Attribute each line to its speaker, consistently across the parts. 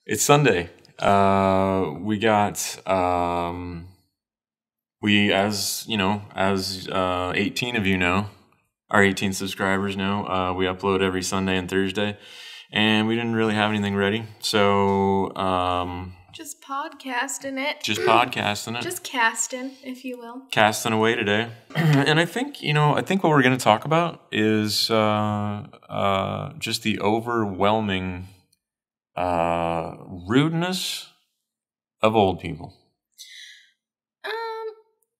Speaker 1: It's Sunday. We got as 18 of you know, our 18 subscribers know, we upload every Sunday and Thursday, and we didn't really have anything ready, so
Speaker 2: just podcasting it.
Speaker 1: Just podcasting it.
Speaker 2: Just casting, if you will.
Speaker 1: Casting away today. And I think what we're going to talk about is just the overwhelming rudeness of old people.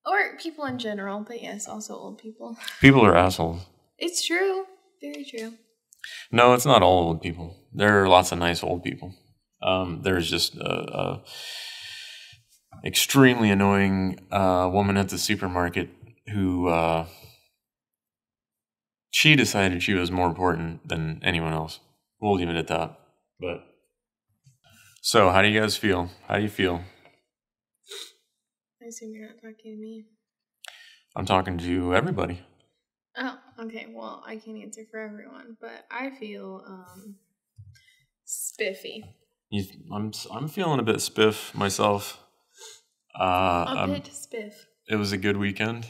Speaker 2: Or people in general, but yes, also old people.
Speaker 1: People are assholes.
Speaker 2: It's true. Very true.
Speaker 1: No, it's not all old people. There are lots of nice old people. There's just a extremely annoying woman at the supermarket who she decided she was more important than anyone else. We'll leave it at that. But so, how do you guys feel? How do you feel?
Speaker 2: I assume you're not talking to me.
Speaker 1: I'm talking to everybody.
Speaker 2: Oh, okay. Well, I can't answer for everyone, but I feel spiffy.
Speaker 1: I'm feeling a bit spiff myself.
Speaker 2: A bit spiff.
Speaker 1: It was a good weekend.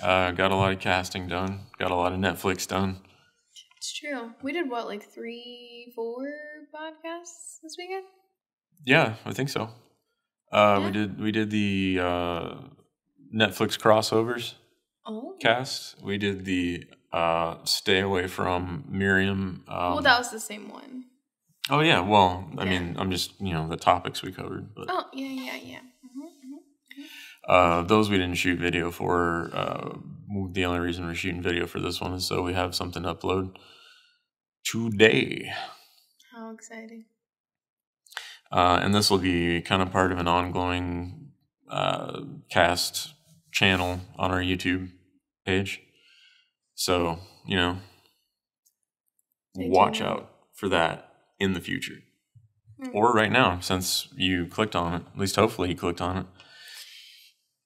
Speaker 1: Got a lot of casting done. Got a lot of Netflix done.
Speaker 2: It's true. We did what, like 3-4 podcasts this weekend?
Speaker 1: Yeah, I think so. We did the Netflix crossovers cast. We did the Stay Away From Miriam.
Speaker 2: Well, that was the same one.
Speaker 1: Oh yeah. Well, I mean, I'm just the topics we covered. But,
Speaker 2: oh yeah. Mm-hmm.
Speaker 1: Those we didn't shoot video for. The only reason we're shooting video for this one is so we have something to upload today.
Speaker 2: How exciting.
Speaker 1: And this will be kind of part of an ongoing cast channel on our YouTube page. So, watch out for that in the future. Mm-hmm. Or right now, since you clicked on it. At least hopefully you clicked on it.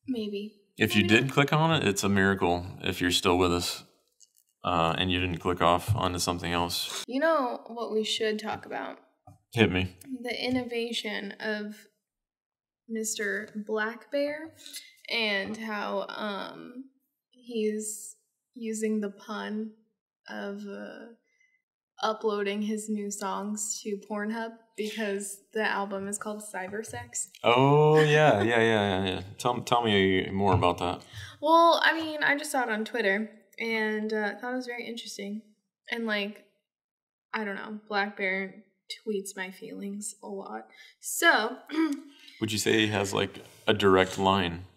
Speaker 2: Maybe.
Speaker 1: If you did click on it, it's a miracle if you're still with us and you didn't click off onto something else.
Speaker 2: You know what we should talk about?
Speaker 1: Hit me.
Speaker 2: The innovation of Mr. Black Bear and how he's using the pun of uploading his new songs to Pornhub because the album is called Cybersex.
Speaker 1: Oh, yeah. Tell me more about that.
Speaker 2: Well, I mean, I just saw it on Twitter and thought it was very interesting. And, I don't know, Black Bear tweets my feelings a lot. So,
Speaker 1: would you say he has a direct line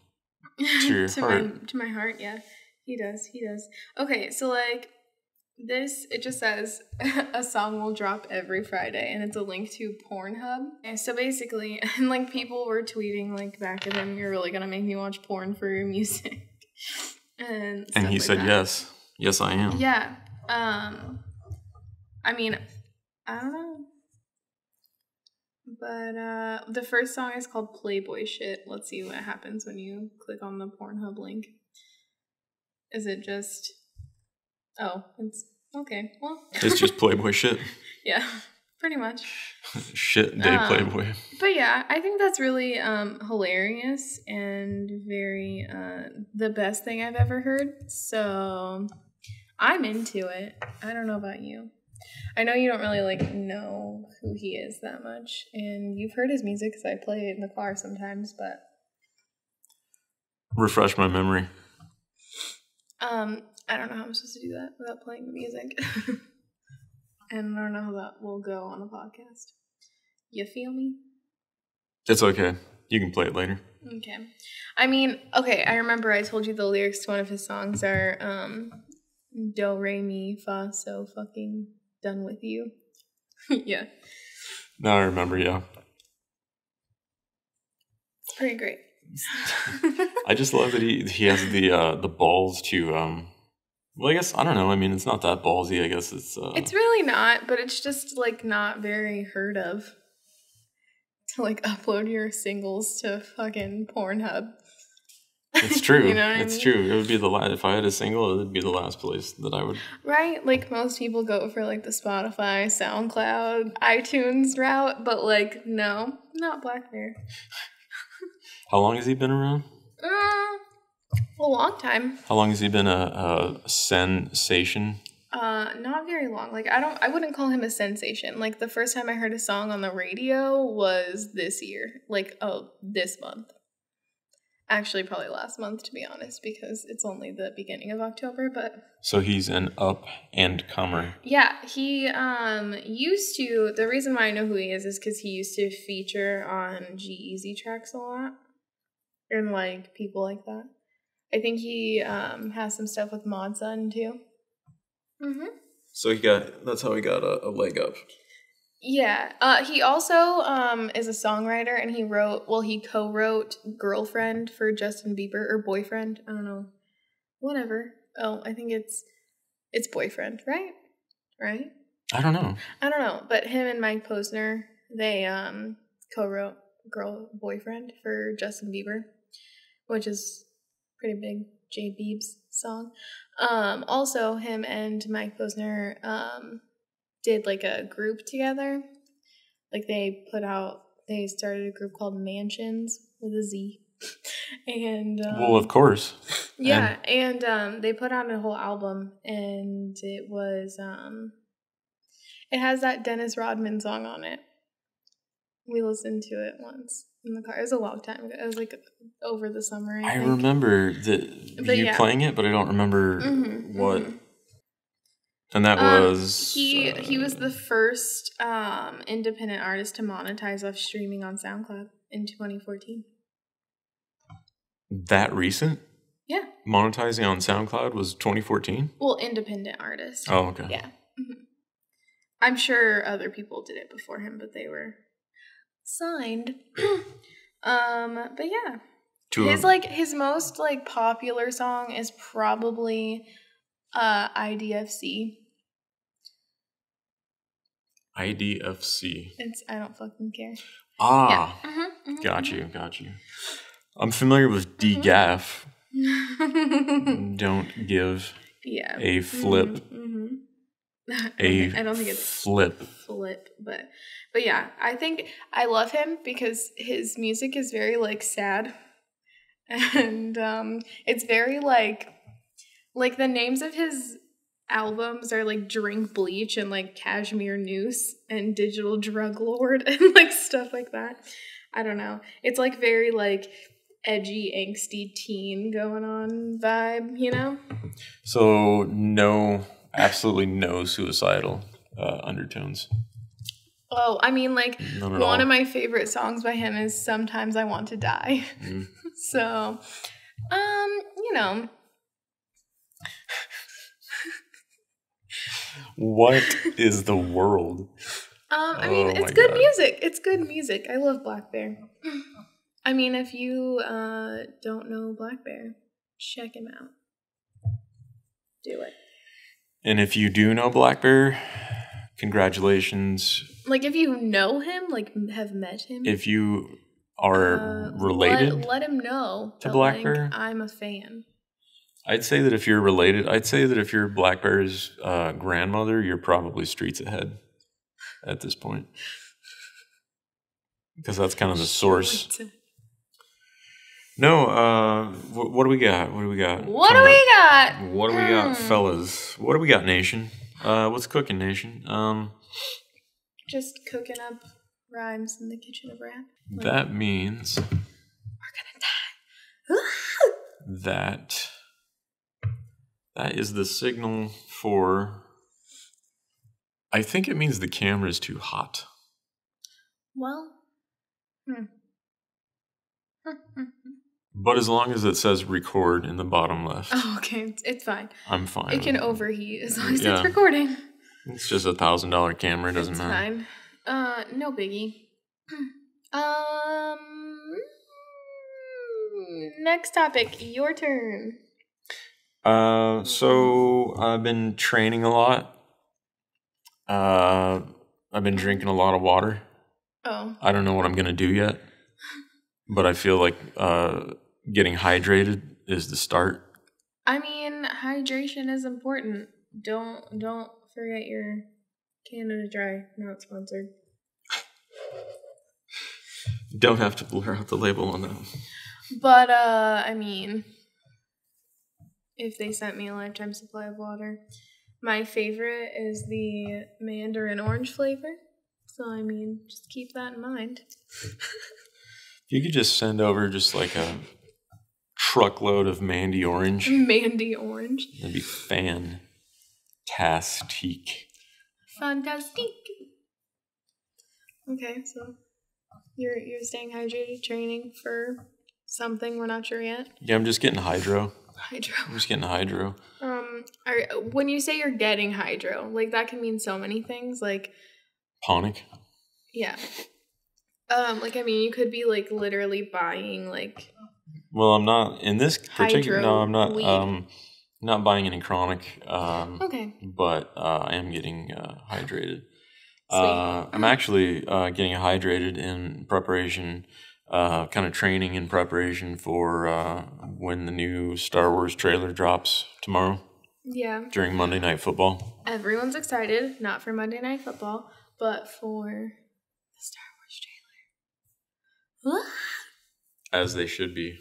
Speaker 1: to your heart?
Speaker 2: To my heart, yeah. He does. Okay, so it just says a song will drop every Friday and it's a link to Pornhub. And so basically, and people were tweeting back at him, you're really gonna make me watch porn for your music. And
Speaker 1: he said yes. Yes, I am.
Speaker 2: Yeah. I mean, I don't know. But the first song is called Playboy Shit. Let's see what happens when you click on the Pornhub link. Is it just... Oh, it's... Okay, well...
Speaker 1: It's just Playboy Shit.
Speaker 2: Yeah, pretty much.
Speaker 1: Shit day Playboy.
Speaker 2: But yeah, I think that's really hilarious and very the best thing I've ever heard. So I'm into it. I don't know about you. I know you don't really know who he is that much, and you've heard his music because I play it in the car sometimes, but
Speaker 1: refresh my memory.
Speaker 2: I don't know how I'm supposed to do that without playing the music. And I don't know how that will go on a podcast. You feel me?
Speaker 1: It's okay. You can play it later.
Speaker 2: Okay. I mean, okay, I remember I told you the lyrics to one of his songs are Do, re, mi, fa, so fucking done with you. Yeah.
Speaker 1: Now I remember, yeah.
Speaker 2: It's pretty great.
Speaker 1: I just love that he has the balls to well, I guess I don't know. I mean, it's not that ballsy. I guess it's
Speaker 2: really not, but it's just not very heard of to upload your singles to fucking Pornhub.
Speaker 1: It's true.
Speaker 2: You know what I
Speaker 1: It's
Speaker 2: mean?
Speaker 1: true. It would be the last. If I had a single, it would be the last place that I would.
Speaker 2: Right? Like most people go for like the Spotify, SoundCloud, iTunes route, but like no, not Black Bear.
Speaker 1: How long has he been around?
Speaker 2: A long time.
Speaker 1: How long has he been a sensation?
Speaker 2: Not very long. Like I wouldn't call him a sensation. Like the first time I heard a song on the radio was this year. Like this month. Actually, probably last month, to be honest, because it's only the beginning of October, but...
Speaker 1: So he's an up-and-comer.
Speaker 2: Yeah, he used to... The reason why I know who he is because he used to feature on G-Eazy tracks a lot. And, like, people like that. I think he has some stuff with Mod Sun, too. Mm-hmm.
Speaker 1: So that's how he got a leg up.
Speaker 2: Yeah. He also is a songwriter, and he co-wrote Girlfriend for Justin Bieber, or Boyfriend. I don't know. Whatever. Oh, I think it's Boyfriend, right? Right?
Speaker 1: I don't know.
Speaker 2: But him and Mike Posner, they co-wrote Boyfriend for Justin Bieber, which is pretty big J Biebs song. Also, him and Mike Posner did like a group together. Like they started a group called Mansions with a Z. And
Speaker 1: well, of course.
Speaker 2: Yeah, and they put out a whole album, and it was it has that Dennis Rodman song on it. We listened to it once in the car. It was a long time ago. It was like over the summer. I think.
Speaker 1: Remember playing it, but I don't remember what. Mm-hmm. And that was...
Speaker 2: He was the first independent artist to monetize off streaming on SoundCloud in 2014.
Speaker 1: That recent?
Speaker 2: Yeah.
Speaker 1: Monetizing on SoundCloud was 2014?
Speaker 2: Well, independent artist.
Speaker 1: Oh, okay.
Speaker 2: Yeah. Mm-hmm. I'm sure other people did it before him, but they were signed. But yeah. His most like popular song is probably IDFC.
Speaker 1: IDFC.
Speaker 2: I don't fucking care.
Speaker 1: Ah. Yeah. Got you. I'm familiar with DGAF. Don't give a flip. I don't think it's flip,
Speaker 2: but yeah, I think I love him because his music is very like sad, and it's very like the names of his albums are like Drink Bleach and like Cashmere Noose and Digital Drug Lord and like stuff like that. I don't know. It's like very like edgy, angsty teen going on vibe, you know?
Speaker 1: So absolutely no suicidal undertones.
Speaker 2: Oh, I mean, like one of my favorite songs by him is Sometimes I Want to Die. So, you know.
Speaker 1: What is the world?
Speaker 2: I mean, it's good music. It's good music. I love Black Bear. I mean, if you don't know Black Bear, check him out. Do it.
Speaker 1: And if you do know Black Bear, congratulations.
Speaker 2: Like, if you know him, like, have met him.
Speaker 1: If you are related.
Speaker 2: Let him know.
Speaker 1: To Black Bear.
Speaker 2: I'm a fan.
Speaker 1: I'd say that if you're related, if you're Black Bear's grandmother, you're probably streets ahead at this point. Because that's kind of the source. No, what do we got? What do we got, fellas? What do we got, nation? What's cooking, nation?
Speaker 2: Just cooking up rhymes in the kitchen of rap.
Speaker 1: That means
Speaker 2: we're gonna die.
Speaker 1: That is the signal for... I think it means the camera is too hot.
Speaker 2: Well,
Speaker 1: But as long as it says record in the bottom left.
Speaker 2: Oh, okay. It's fine.
Speaker 1: I'm fine.
Speaker 2: It can overheat as long as it's recording.
Speaker 1: It's just $1,000 camera. It doesn't matter.
Speaker 2: It's fine. No biggie. Next topic. Your turn.
Speaker 1: So I've been training a lot. I've been drinking a lot of water.
Speaker 2: Oh.
Speaker 1: I don't know what I'm going to do yet. But I feel like getting hydrated is the start.
Speaker 2: I mean, hydration is important. Don't forget your Canada Dry. Not sponsored.
Speaker 1: Don't have to blur out the label on that.
Speaker 2: But I mean, if they sent me a lifetime supply of water, my favorite is the mandarin orange flavor. So I mean, just keep that in mind.
Speaker 1: If you could just send over just like a truckload of Mandy Orange.
Speaker 2: Mandy Orange.
Speaker 1: That'd be fantastic.
Speaker 2: Fantastic. Okay, so you're staying hydrated, training for something we're not sure yet.
Speaker 1: Yeah, I'm just getting hydro.
Speaker 2: Hydro.
Speaker 1: I'm just getting hydro.
Speaker 2: When you say you're getting hydro, like that can mean so many things. Like
Speaker 1: Ponic.
Speaker 2: Yeah. Like I mean, you could be like literally buying like.
Speaker 1: Well, I'm not in this particular. No, I'm not.
Speaker 2: Weed.
Speaker 1: Not buying any chronic.
Speaker 2: Okay.
Speaker 1: But I am getting hydrated.
Speaker 2: Sweet.
Speaker 1: I'm actually getting hydrated in preparation, kind of training in preparation for when the new Star Wars trailer drops tomorrow.
Speaker 2: Yeah.
Speaker 1: During Monday Night Football.
Speaker 2: Everyone's excited, not for Monday Night Football, but for the Star Wars trailer.
Speaker 1: As they should be.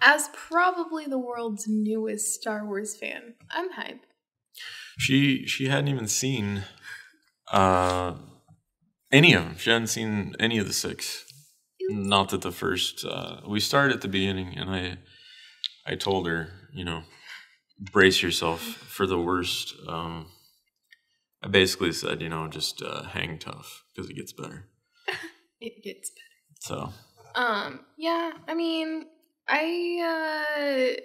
Speaker 2: As probably the world's newest Star Wars fan, I'm hype.
Speaker 1: She hadn't even seen any of them. She hadn't seen any of the 6. Not that the first. We started at the beginning, and I told her, brace yourself for the worst. I basically said, just hang tough because it gets better.
Speaker 2: It gets better.
Speaker 1: So.
Speaker 2: Yeah. I mean, I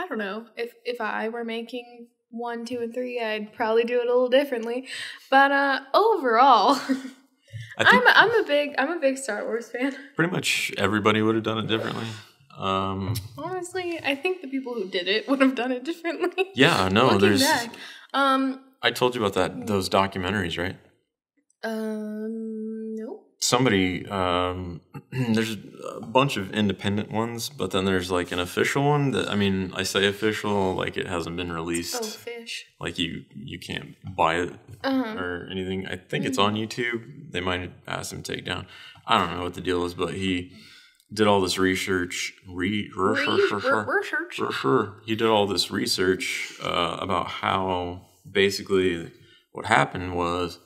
Speaker 2: don't know if I were making 1, 2, and 3, I'd probably do it a little differently. But overall, I'm a big Star Wars fan.
Speaker 1: Pretty much everybody would have done it differently.
Speaker 2: Honestly, I think the people who did it would have done it differently.
Speaker 1: Yeah, no,
Speaker 2: Looking back.
Speaker 1: I told you about those documentaries, right?
Speaker 2: Nope.
Speaker 1: Somebody, there's a bunch of independent ones, but then there's like an official one that, I mean, I say official, like it hasn't been released.
Speaker 2: Oh, fish.
Speaker 1: Like you can't buy it or anything. I think it's on YouTube. They might ask him to take down. I don't know what the deal is, but he did all this research. He did all this research about how basically what happened was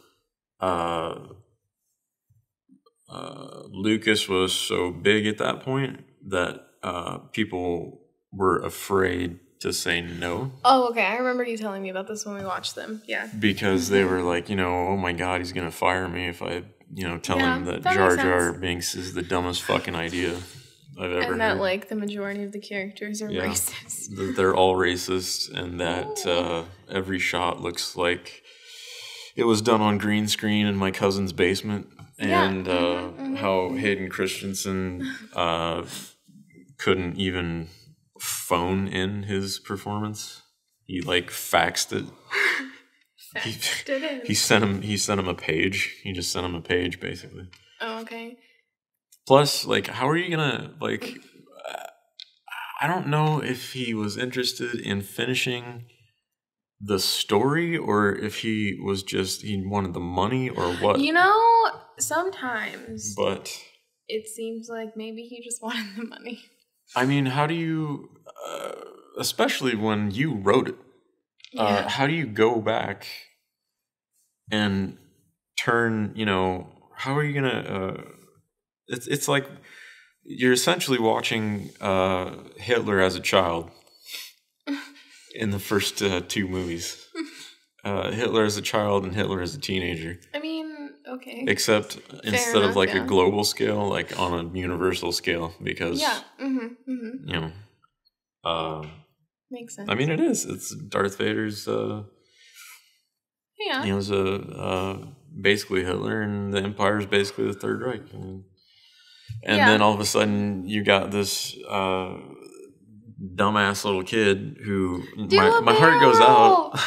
Speaker 1: Lucas was so big at that point that people were afraid to say no.
Speaker 2: Oh, okay. I remember you telling me about this when we watched them. Yeah.
Speaker 1: Because they were like, oh my God, he's going to fire me if I, tell him that Jar Jar Binks is the dumbest fucking idea I've ever heard.
Speaker 2: And that, like, the majority of the characters are racist.
Speaker 1: They're all racist, and that every shot looks like it was done on green screen in my cousin's basement. And how Hayden Christensen couldn't even phone in his performance. He like faxed it. He sent him a page. He just sent him a page basically.
Speaker 2: Oh, okay.
Speaker 1: Plus, like, how are you gonna like? I don't know if he was interested in finishing the story or if he wanted the money or what.
Speaker 2: Sometimes.
Speaker 1: But
Speaker 2: it seems like maybe he just wanted the money.
Speaker 1: I mean, how do you, especially when you wrote it, how do you go back and turn, how are you going to, it's like you're essentially watching Hitler as a child in the first 2 movies. Hitler as a child and Hitler as a teenager.
Speaker 2: I mean, okay.
Speaker 1: Except instead of like a global scale, like on a universal scale, because
Speaker 2: makes sense.
Speaker 1: I mean, it is. It's Darth Vader's. He was basically Hitler, and the Empire is basically the Third Reich, and then all of a sudden you got this dumbass little kid who my heart goes out.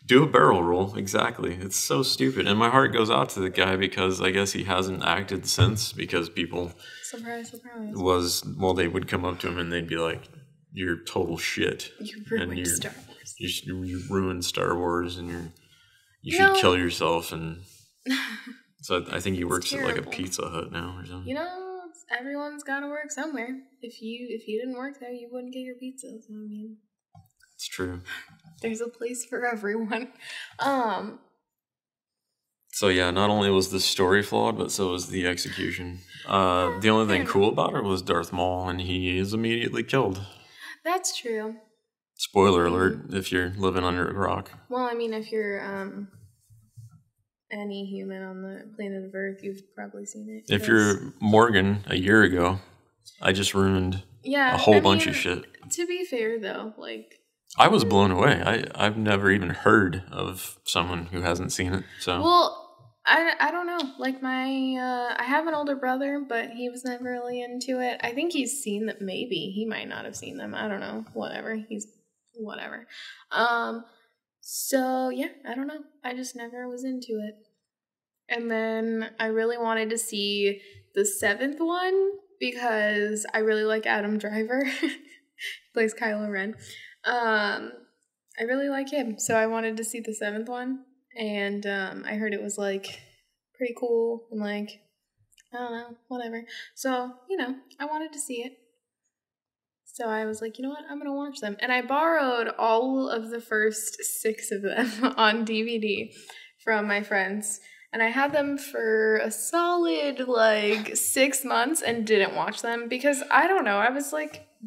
Speaker 1: Do a barrel roll, exactly. It's so stupid. And my heart goes out to the guy because I guess he hasn't acted since because people
Speaker 2: Surprise, surprise.
Speaker 1: they would come up to him and they'd be like, "You're total shit.
Speaker 2: You ruined Star Wars.
Speaker 1: You ruined Star Wars and you should kill yourself." And so I think he works at like a Pizza Hut now or something.
Speaker 2: You know, everyone's got to work somewhere. If you didn't work there, you wouldn't get your pizza. So, I mean,
Speaker 1: it's true.
Speaker 2: There's a place for everyone.
Speaker 1: So yeah, not only was the story flawed, but so was the execution. The only thing cool about it was Darth Maul, and he is immediately killed.
Speaker 2: That's true.
Speaker 1: Spoiler alert, if you're living under a rock.
Speaker 2: Well, I mean, if you're any human on the planet of Earth, you've probably seen it.
Speaker 1: If you're Morgan a year ago, I just ruined a whole bunch of shit.
Speaker 2: To be fair, though, like...
Speaker 1: I was blown away. I've never even heard of someone who hasn't seen it. So
Speaker 2: well, I don't know. Like I have an older brother, but he was never really into it. I think he's seen them. Maybe he might not have seen them. I don't know. Whatever. Whatever. So yeah, I don't know. I just never was into it. And then I really wanted to see the 7th one because I really like Adam Driver. He plays Kylo Ren. I really like him, so I wanted to see the 7th one, and I heard it was like pretty cool and like I don't know, whatever. So I wanted to see it. So I was like, you know what, I'm gonna watch them, and I borrowed all of the first 6 of them on DVD from my friends. And I had them for a solid, 6 months and didn't watch them because, I don't know, I was,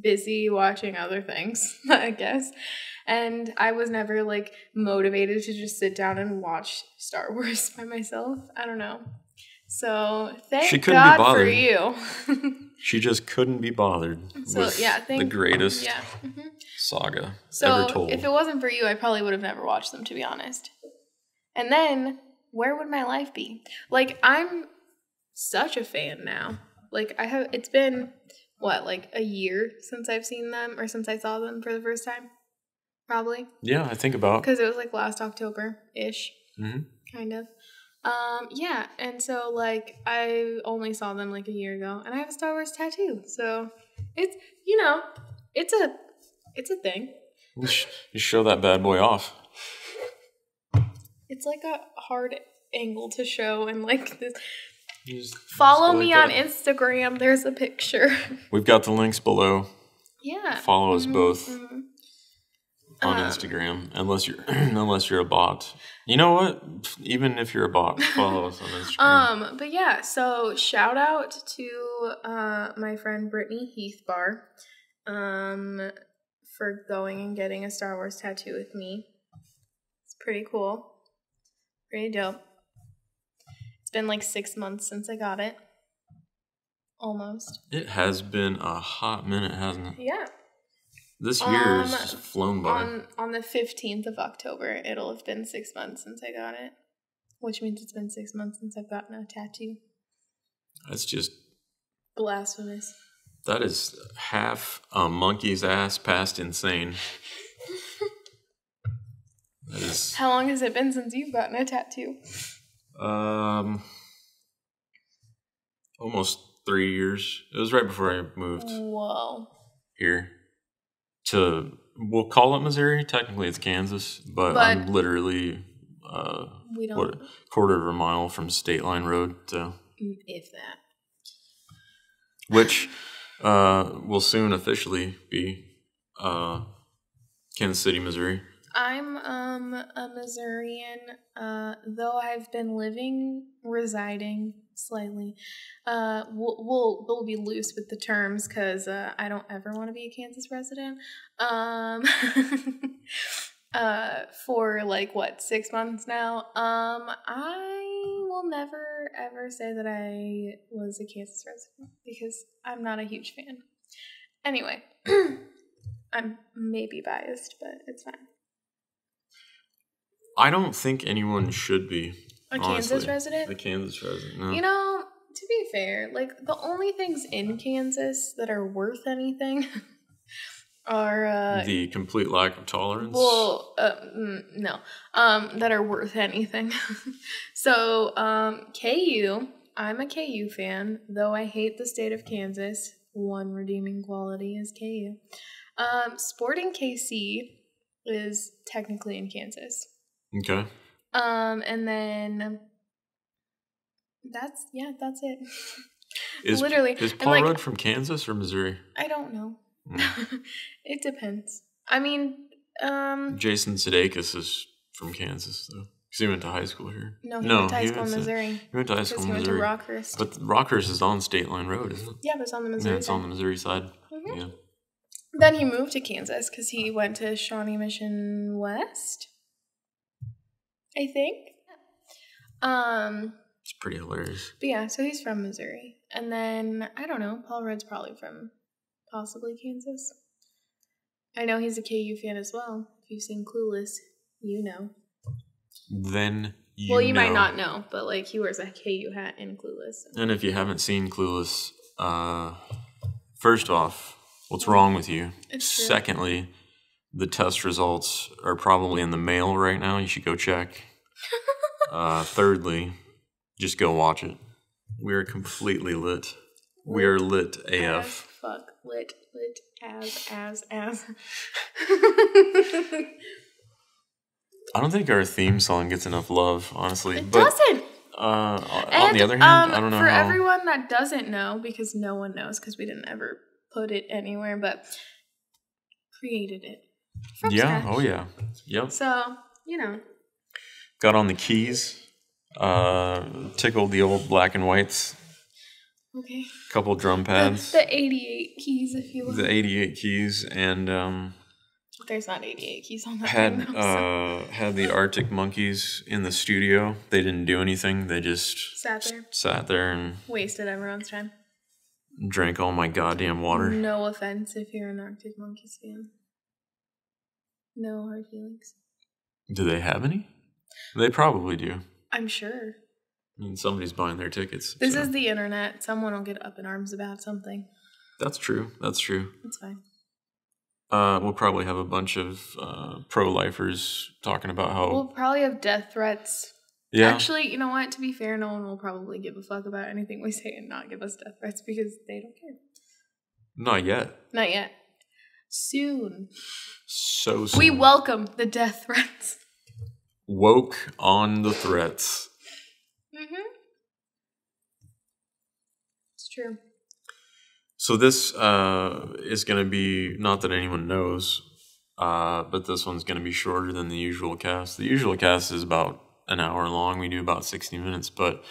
Speaker 2: busy watching other things, I guess. And I was never, motivated to just sit down and watch Star Wars by myself. I don't know. So, thank God for you.
Speaker 1: She just couldn't be bothered with the greatest saga ever told.
Speaker 2: If it wasn't for you, I probably would have never watched them, to be honest. And then... where would my life be? I'm such a fan now. It's been, a year since I've seen them, or since I saw them for the first time? Probably.
Speaker 1: Yeah, I think about.
Speaker 2: Because it was, last October-ish. Mm-hmm. Kind of. Yeah, and so, I only saw them, a year ago, and I have a Star Wars tattoo, so it's, it's a thing.
Speaker 1: You show that bad boy off.
Speaker 2: It's a hard angle to show and this. Follow me on Instagram. There's a picture.
Speaker 1: We've got the links below.
Speaker 2: Yeah.
Speaker 1: Follow us both on Instagram, unless you're a bot. You know what? Even if you're a bot, follow us on Instagram.
Speaker 2: But yeah, so shout out to my friend Brittany Heathbar for going and getting a Star Wars tattoo with me. It's pretty cool. Pretty dope. It's been 6 months since I got it. Almost.
Speaker 1: It has been a hot minute, hasn't it?
Speaker 2: Yeah.
Speaker 1: This year has flown by.
Speaker 2: On the 15th of October, it'll have been 6 months since I got it. Which means it's been 6 months since I've gotten a tattoo. That's
Speaker 1: just...
Speaker 2: blasphemous.
Speaker 1: That is half a monkey's ass past insane.
Speaker 2: How long has it been since you've gotten a tattoo?
Speaker 1: Almost 3 years. It was right before I moved.
Speaker 2: Whoa.
Speaker 1: Here we'll call it Missouri. Technically, it's Kansas, but I'm literally quarter of a mile from State Line Road. So
Speaker 2: if that.
Speaker 1: Which will soon officially be Kansas City, Missouri.
Speaker 2: I'm a Missourian, though I've been residing slightly. We'll be loose with the terms because I don't ever want to be a Kansas resident. For 6 months now. I will never ever say that I was a Kansas resident because I'm not a huge fan. Anyway, I'm maybe biased, but it's fine.
Speaker 1: I don't think anyone should be.
Speaker 2: Kansas resident?
Speaker 1: A Kansas resident, no.
Speaker 2: You know, to be fair, the only things in Kansas that are worth anything are
Speaker 1: the complete lack of tolerance.
Speaker 2: well, no, that are worth anything. So, KU. I'm a KU fan, though I hate the state of Kansas. One redeeming quality is KU. Sporting KC is technically in Kansas.
Speaker 1: Okay.
Speaker 2: And then that's it.
Speaker 1: Is Paul Rudd from Kansas or Missouri?
Speaker 2: I don't know. It depends. I mean,
Speaker 1: Jason Sudeikis is from Kansas, though. Because he went to high school here.
Speaker 2: No, he went to high school in Missouri.
Speaker 1: He went to high school in Missouri.
Speaker 2: He went to Rockhurst.
Speaker 1: But Rockhurst is on State Line Road, isn't it?
Speaker 2: Yeah, but it's on the Missouri side.
Speaker 1: Yeah, it's on the Missouri side.
Speaker 2: Mm-hmm.
Speaker 1: Yeah.
Speaker 2: Then he moved to Kansas because he went to Shawnee Mission West, I think.
Speaker 1: It's pretty hilarious.
Speaker 2: But yeah, so he's from Missouri. And then, I don't know, Paul Rudd's probably from possibly Kansas. I know he's a KU fan as well. If you've seen Clueless, you know.
Speaker 1: Then you
Speaker 2: Well, you might not know, but like he wears a KU hat in Clueless.
Speaker 1: And if you haven't seen Clueless, first off, what's wrong with you?
Speaker 2: It's true.
Speaker 1: Secondly, the test results are probably in the mail right now. You should go check. Thirdly, just go watch it. We are completely lit. We are lit AF.
Speaker 2: Fuck. Lit as.
Speaker 1: I don't think our theme song gets enough love, honestly.
Speaker 2: It doesn't.
Speaker 1: On the other hand, I don't know
Speaker 2: for
Speaker 1: how.
Speaker 2: everyone that doesn't know, because no one knows, because we didn't ever put it anywhere, but created it from scratch.
Speaker 1: Oh yeah. Yep.
Speaker 2: So, you know.
Speaker 1: Got on the keys. Tickled the old black and whites.
Speaker 2: Okay.
Speaker 1: Couple drum pads.
Speaker 2: The 88 keys, if you will.
Speaker 1: The 88 keys, and
Speaker 2: there's not 88 keys on that.
Speaker 1: Had the Arctic Monkeys in the studio. They didn't do anything. They just sat there and
Speaker 2: wasted everyone's time.
Speaker 1: Drank all my goddamn water.
Speaker 2: No offense if you're an Arctic Monkeys fan. No hard feelings.
Speaker 1: Do they have any? They probably do.
Speaker 2: I'm sure.
Speaker 1: I mean, somebody's buying their tickets.
Speaker 2: This is the internet. Someone will get up in arms about something.
Speaker 1: That's true. That's true.
Speaker 2: It's fine.
Speaker 1: We'll probably have a bunch of pro-lifers talking about how...
Speaker 2: We'll probably have death threats.
Speaker 1: Yeah.
Speaker 2: Actually, you know what? To be fair, no one will probably give a fuck about anything we say and not give us death threats because they don't care.
Speaker 1: Not yet.
Speaker 2: Not yet. Soon.
Speaker 1: So soon.
Speaker 2: We welcome the death threats.
Speaker 1: Woke on the threats.
Speaker 2: Mm-hmm. It's true.
Speaker 1: So this is going to be, not that anyone knows, but this one's going to be shorter than the usual cast. The usual cast is about an hour long. We do about 60 minutes, but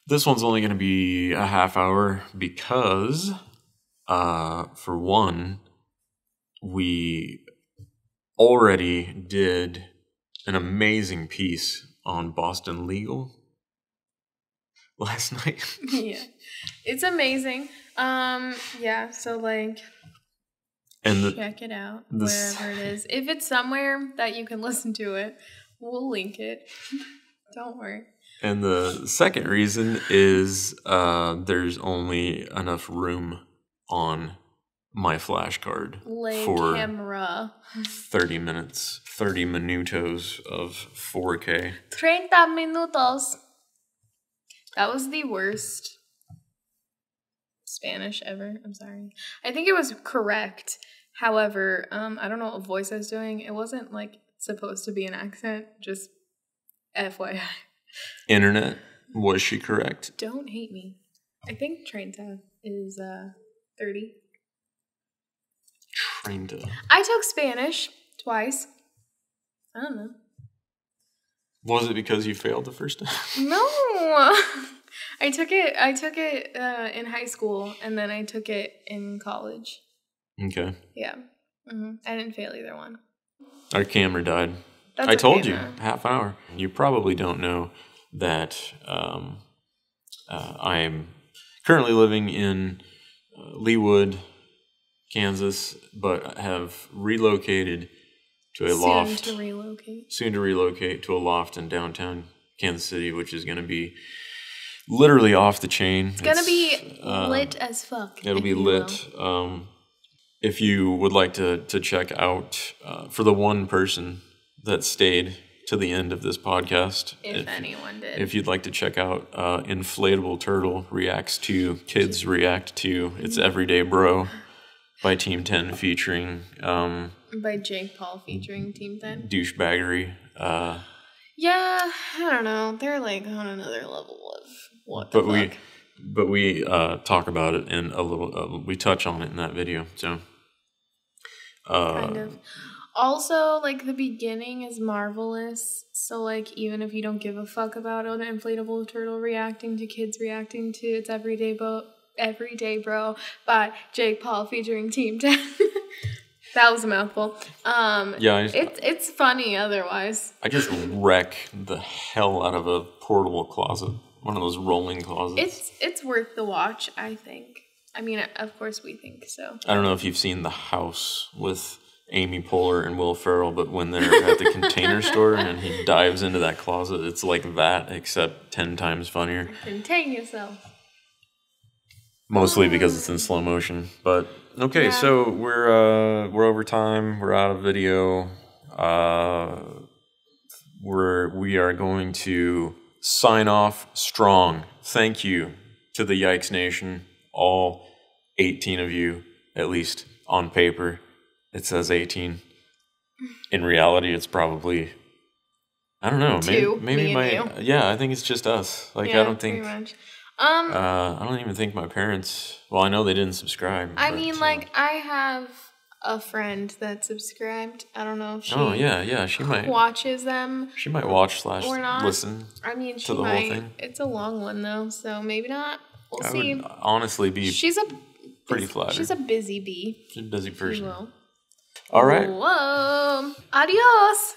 Speaker 1: this one's only going to be a half hour because, for one, we already did an amazing piece on Boston Legal last night.
Speaker 2: Yeah. It's amazing. Yeah, so like check it out wherever it is. If it's somewhere that you can listen to it, we'll link it. Don't worry.
Speaker 1: And the second reason is there's only enough room on my flashcard for
Speaker 2: camera.
Speaker 1: 30 minutes, 30 minutos of 4K.
Speaker 2: 30 minutos. That was the worst Spanish ever. I'm sorry. I think it was correct. However, I don't know what voice I was doing. It wasn't like supposed to be an accent. Just FYI.
Speaker 1: Internet, was she correct?
Speaker 2: Don't hate me. I think Treinta is 30.
Speaker 1: Treinta.
Speaker 2: I took Spanish twice. I don't know.
Speaker 1: Was it because you failed the first time?
Speaker 2: No. I took it in high school, and then I took it in college.
Speaker 1: Okay.
Speaker 2: Yeah. Mm-hmm. I didn't fail either one.
Speaker 1: Our camera died.
Speaker 2: That's
Speaker 1: I told you,
Speaker 2: though.
Speaker 1: half hour. You probably don't know that I'm currently living in Leawood, Kansas, but have relocated to a loft. Soon to relocate to a loft in downtown Kansas City, which is going to be literally off the chain.
Speaker 2: It's going to be lit as fuck.
Speaker 1: It'll be lit. if you would like to check out, for the one person that stayed to the end of this podcast,
Speaker 2: if anyone did,
Speaker 1: if you'd like to check out Inflatable Turtle reacts to Kids React to It's Everyday Bro by Team 10 featuring
Speaker 2: by Jake Paul featuring Team 10
Speaker 1: douchebaggery.
Speaker 2: Yeah, I don't know. They're like on another level of what
Speaker 1: but
Speaker 2: the fuck.
Speaker 1: we talk about it in a little. We touch on it in that video. So
Speaker 2: kind of. Also, like, the beginning is marvelous. So, like, even if you don't give a fuck about an inflatable turtle reacting to Kids Reacting to It's Everyday Bro by Jake Paul featuring Team 10. That was a mouthful.
Speaker 1: Yeah,
Speaker 2: it's funny otherwise.
Speaker 1: I just wreck the hell out of a portable closet. One of those rolling closets.
Speaker 2: It's worth the watch, I think. I mean, of course we think so.
Speaker 1: I don't know if you've seen The House with Amy Poehler and Will Ferrell, but when they're at the Container Store and he dives into that closet, it's like that, except 10 times funnier.
Speaker 2: Contain yourself.
Speaker 1: Mostly because it's in slow motion. But okay, yeah. So we're over time. We're out of video. We are going to sign off strong. Thank you to the Yikes Nation, all 18 of you, at least on paper. It says 18. In reality, it's probably, I don't know. Maybe I think it's just us. Like, yeah, I don't think. Pretty much. I don't even think my parents. Well, I know they didn't subscribe.
Speaker 2: I mean, like, I have a friend that subscribed. I don't know if she.
Speaker 1: Oh yeah, she might
Speaker 2: watches them.
Speaker 1: She might watch /
Speaker 2: or not.
Speaker 1: Listen.
Speaker 2: I mean,
Speaker 1: to the whole thing.
Speaker 2: It's a long one though, so maybe not. We'll see.
Speaker 1: Would honestly be.
Speaker 2: She's
Speaker 1: pretty flattered.
Speaker 2: She's a busy bee.
Speaker 1: She's a busy person. All right.
Speaker 2: Whoa. Adios.